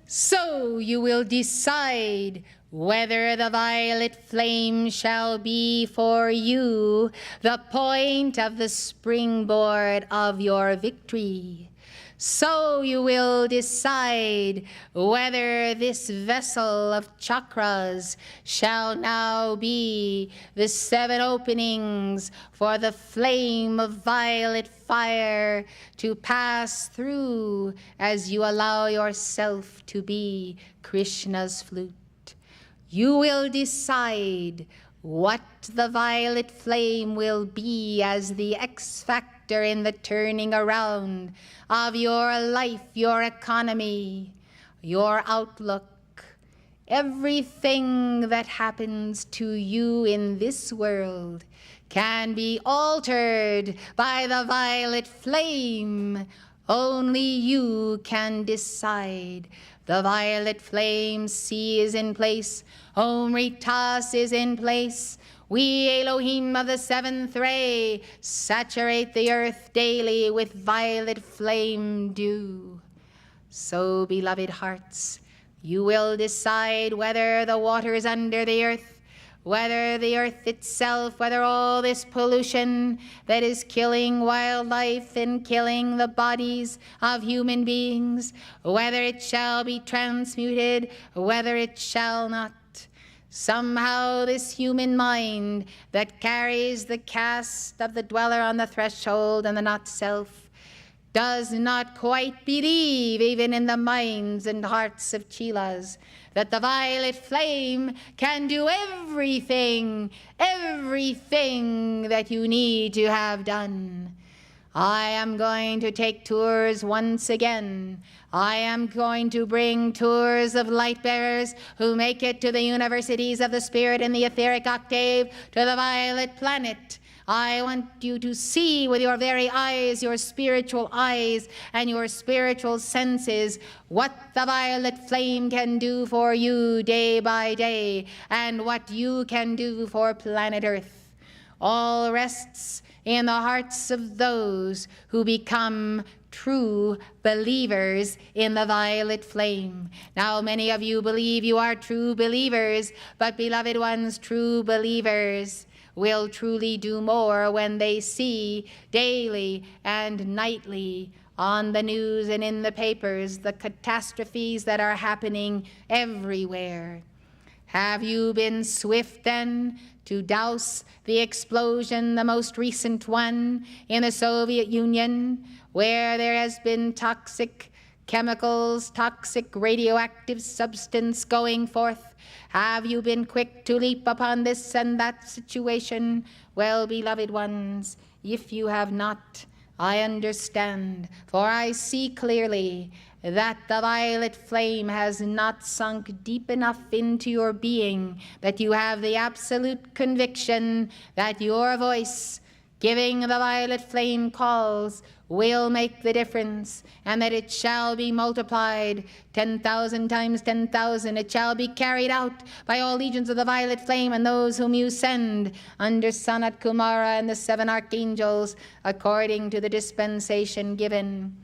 So you will decide whether the violet flame shall be for you the point of the springboard of your victory. So you will decide whether this vessel of chakras shall now be the 7 openings for the flame of violet fire to pass through as you allow yourself to be Krishna's flute. You will decide what the violet flame will be as the X factor in the turning around of your life, your economy, your outlook. Everything that happens to you in this world can be altered by the violet flame. Only you can decide. The violet flame C is in place. Om Ritas is in place. We, Elohim of the 7th ray, saturate the earth daily with violet flame dew. So, beloved hearts, you will decide whether the waters under the earth, whether the earth itself, whether all this pollution that is killing wildlife and killing the bodies of human beings, whether it shall be transmuted, whether it shall not. Somehow this human mind that carries the caste of the dweller on the threshold and the not-self does not quite believe, even in the minds and hearts of chelas, that the violet flame can do everything that you need to have done. I am going to take tours once again. I am going to bring tours of light bearers who make it to the universities of the spirit in the etheric octave, to the violet planet. I want you to see with your very eyes, your spiritual eyes and your spiritual senses, what the violet flame can do for you day by day and what you can do for planet Earth. All rests in the hearts of those who become true believers in the violet flame. Now, many of you believe you are true believers, but beloved ones, true believers will truly do more when they see daily and nightly on the news and in the papers the catastrophes that are happening everywhere. Have you been swift then to douse the explosion, the most recent one in the Soviet Union, where there has been toxic chemicals, toxic radioactive substance going forth? Have you been quick to leap upon this and that situation? Well, beloved ones, if you have not, I understand, for I see clearly that the violet flame has not sunk deep enough into your being, that you have the absolute conviction that your voice giving the violet flame calls will make the difference, and that it shall be multiplied 10,000 times 10,000. It shall be carried out by all legions of the violet flame and those whom you send under Sanat Kumara and the 7 archangels, according to the dispensation given.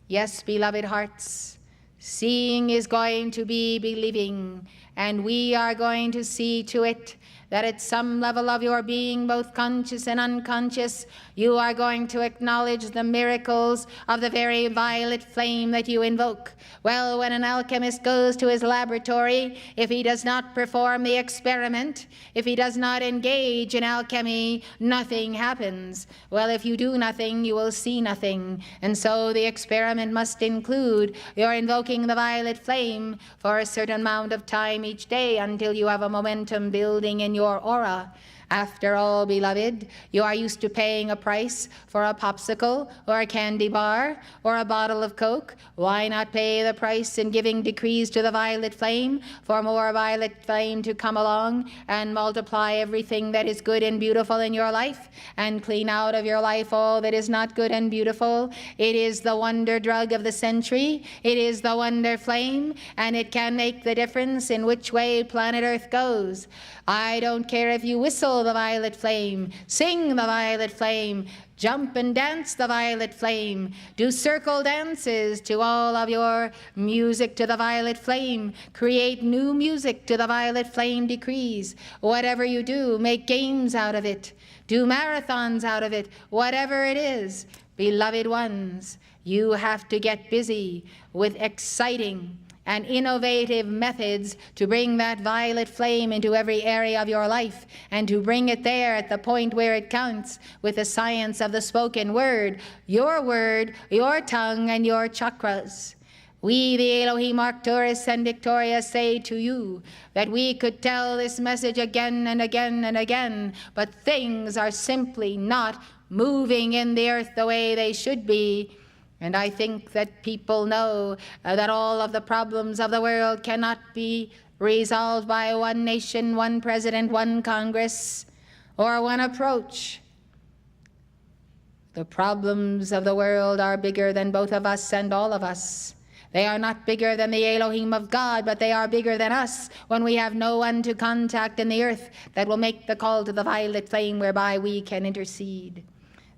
Yes, beloved hearts, seeing is going to be believing, and we are going to see to it that at some level of your being, both conscious and unconscious, you are going to acknowledge the miracles of the very violet flame that you invoke. Well, when an alchemist goes to his laboratory, if he does not perform the experiment, if he does not engage in alchemy, nothing happens. Well, if you do nothing, you will see nothing. And so the experiment must include your invoking the violet flame for a certain amount of time each day until you have a momentum building in your aura. After all, beloved, you are used to paying a price for a popsicle or a candy bar or a bottle of Coke. Why not pay the price in giving decrees to the violet flame for more violet flame to come along and multiply everything that is good and beautiful in your life and clean out of your life all that is not good and beautiful? It is the wonder drug of the century. It is the wonder flame, and it can make the difference in which way planet Earth goes. I don't care if you whistle Follow the violet flame. Sing the violet flame. Jump and dance the violet flame. Do circle dances to all of your music to the violet flame. Create new music to the violet flame decrees. Whatever you do, make games out of it. Do marathons out of it. Whatever it is, beloved ones, you have to get busy with exciting and innovative methods to bring that violet flame into every area of your life and to bring it there at the point where it counts with the science of the spoken word, your tongue, and your chakras. We, the Elohim, Arcturus and Victoria, say to you that we could tell this message again and again and again, but things are simply not moving in the earth the way they should be. And I think that people know that all of the problems of the world cannot be resolved by one nation, one president, one Congress, or one approach. The problems of the world are bigger than both of us and all of us. They are not bigger than the Elohim of God, but they are bigger than us when we have no one to contact in the earth that will make the call to the violet flame whereby we can intercede.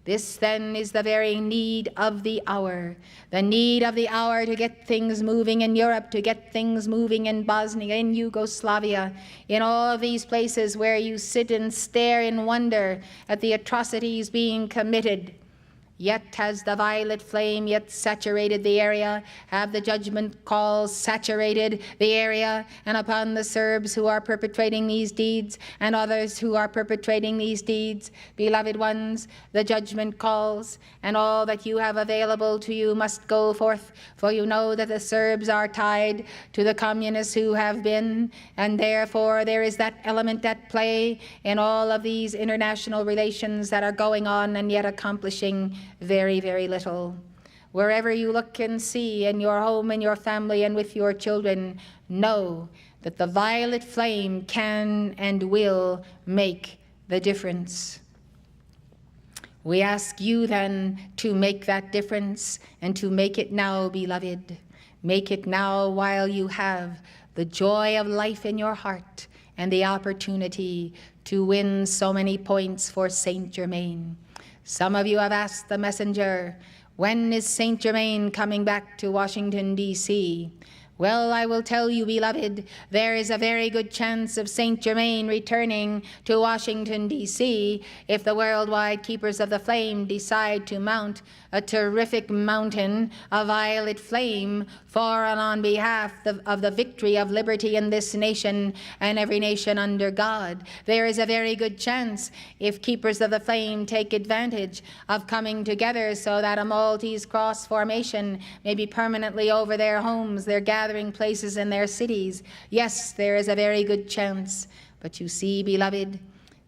This, then, is the very need of the hour to get things moving in Europe, to get things moving in Bosnia, in Yugoslavia, in all of these places where you sit and stare in wonder at the atrocities being committed. Yet has the violet flame yet saturated the area? Have the judgment calls saturated the area? And upon the Serbs who are perpetrating these deeds and others who are perpetrating these deeds, beloved ones, the judgment calls, and all that you have available to you must go forth, for you know that the Serbs are tied to the communists who have been, and therefore there is that element at play in all of these international relations that are going on and yet accomplishing very, very little. Wherever you look and see, in your home, in your family, and with your children, know that the violet flame can and will make the difference. We ask you then to make that difference and to make it now, beloved. Make it now while you have the joy of life in your heart and the opportunity to win so many points for Saint Germain. Some of you have asked the messenger, when is Saint Germain coming back to Washington, D.C.? Well, I will tell you, beloved, there is a very good chance of Saint Germain returning to Washington, D.C. if the worldwide keepers of the flame decide to mount a terrific mountain of violet flame for and on behalf of the victory of liberty in this nation and every nation under God. There is a very good chance if keepers of the flame take advantage of coming together so that a Maltese cross formation may be permanently over their homes, their gathering places, and their cities. Yes, there is a very good chance. But you see, beloved,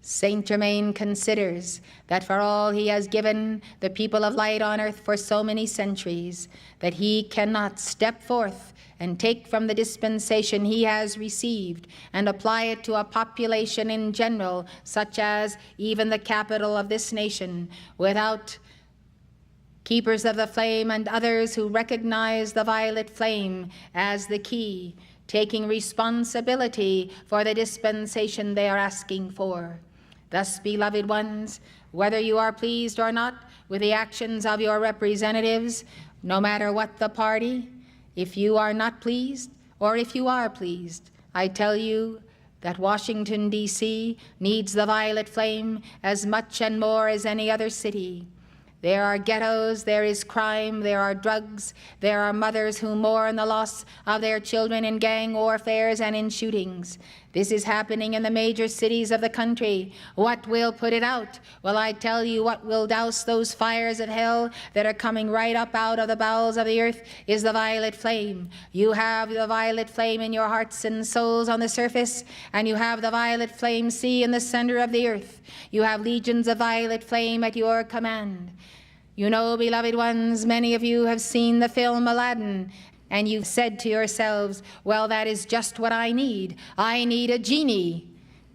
Saint Germain considers that for all he has given the people of light on earth for so many centuries, that he cannot step forth and take from the dispensation he has received and apply it to a population in general, such as even the capital of this nation, without keepers of the flame and others who recognize the violet flame as the key, taking responsibility for the dispensation they are asking for. Thus, beloved ones, whether you are pleased or not with the actions of your representatives, no matter what the party, if you are not pleased or if you are pleased, I tell you that Washington, D.C. needs the violet flame as much and more as any other city. There are ghettos, there is crime, there are drugs, there are mothers who mourn the loss of their children in gang warfares and in shootings. This is happening in the major cities of the country. What will put it out? Well, I tell you, what will douse those fires of hell that are coming right up out of the bowels of the earth is the violet flame. You have the violet flame in your hearts and souls on the surface, and you have the violet flame sea in the center of the earth. You have legions of violet flame at your command. You know, beloved ones, many of you have seen the film Aladdin, and you've said to yourselves, well, that is just what I need. I need a genie.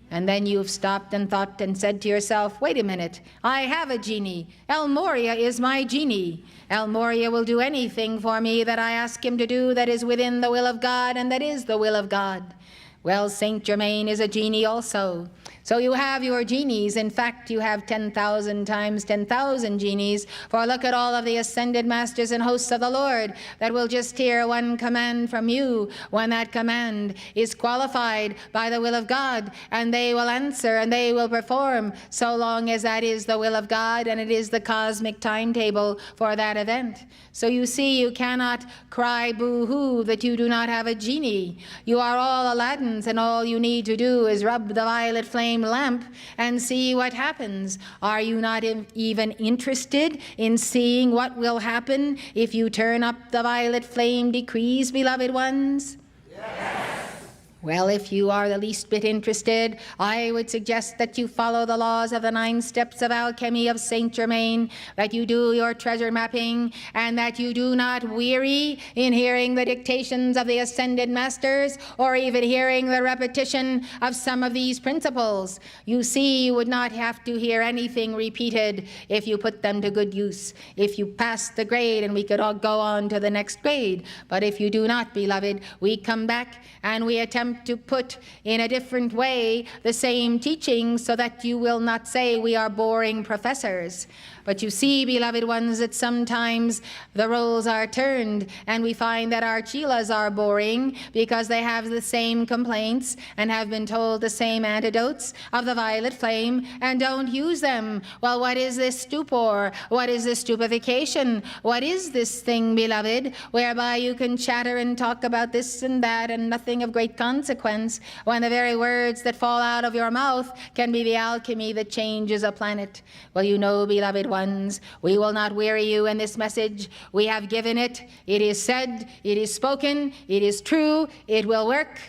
And then you've stopped and thought and said to yourself, wait a minute, I have a genie. El Moria is my genie. El Moria will do anything for me that I ask him to do that is within the will of God and that is the will of God. Well, Saint Germain is a genie also. So you have your genies. In fact, you have 10,000 times 10,000 genies. For look at all of the ascended masters and hosts of the Lord that will just hear one command from you when that command is qualified by the will of God, and they will answer and they will perform, so long as that is the will of God and it is the cosmic timetable for that event. So you see, you cannot cry boo-hoo that you do not have a genie. You are all Aladdins, and all you need to do is rub the violet flame lamp and see what happens. Are you not even interested in seeing what will happen if you turn up the violet flame decrees, beloved ones? Yes. Well, if you are the least bit interested, I would suggest that you follow the laws of the 9 steps of alchemy of Saint Germain, that you do your treasure mapping, and that you do not weary in hearing the dictations of the ascended masters, or even hearing the repetition of some of these principles. You see, you would not have to hear anything repeated if you put them to good use. If you pass the grade, and we could all go on to the next grade. But if you do not, beloved, we come back and we attempt to put in a different way the same teaching, so that you will not say we are boring professors. But you see, beloved ones, that sometimes the roles are turned, and we find that our chelas are boring because they have the same complaints and have been told the same antidotes of the violet flame and don't use them. Well, what is this stupor? What is this stupefaction? What is this thing, beloved, whereby you can chatter and talk about this and that and nothing of great consequence, when the very words that fall out of your mouth can be the alchemy that changes a planet? Well, you know, beloved ones, we will not weary you in this message. We have given it. It is said, it is spoken, it is true, it will work.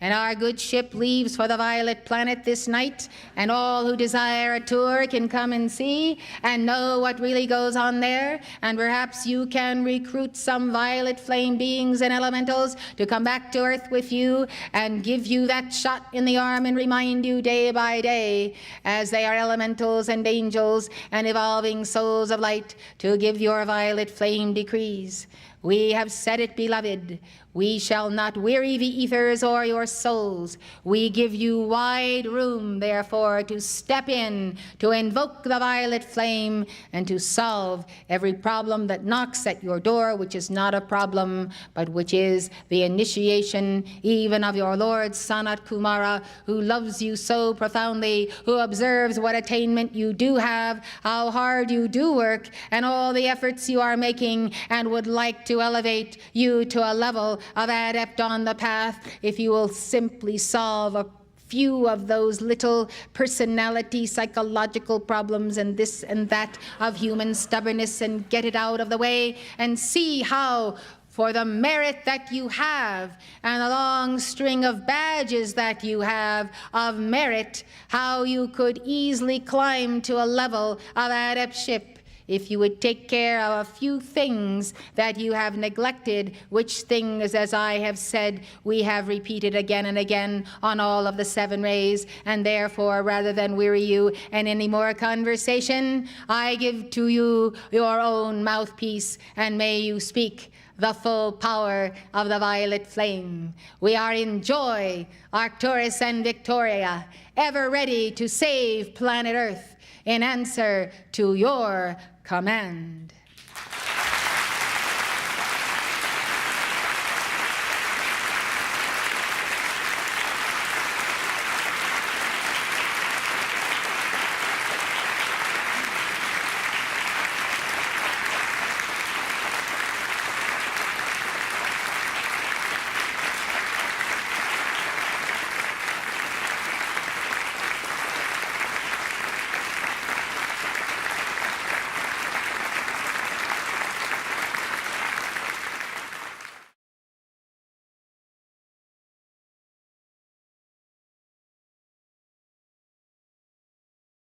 And our good ship leaves for the violet planet this night, and all who desire a tour can come and see and know what really goes on there. And perhaps you can recruit some violet flame beings and elementals to come back to Earth with you and give you that shot in the arm and remind you day by day, as they are elementals and angels and evolving souls of light, to give your violet flame decrees. We have said it, beloved. We shall not weary the ethers or your souls. We give you wide room, therefore, to step in, to invoke the violet flame, and to solve every problem that knocks at your door, which is not a problem, but which is the initiation even of your Lord Sanat Kumara, who loves you so profoundly, who observes what attainment you do have, how hard you do work, and all the efforts you are making, and would like to elevate you to a level of adept on the path if you will simply solve a few of those little personality psychological problems and this and that of human stubbornness, and get it out of the way and see how, for the merit that you have and the long string of badges that you have of merit, how you could easily climb to a level of adeptship if you would take care of a few things that you have neglected, which things, as I have said, we have repeated again and again on all of the 7 rays. And therefore, rather than weary you in any more conversation, I give to you your own mouthpiece, and may you speak the full power of the violet flame. We are in joy, Arcturus and Victoria, ever ready to save planet Earth in answer to your command.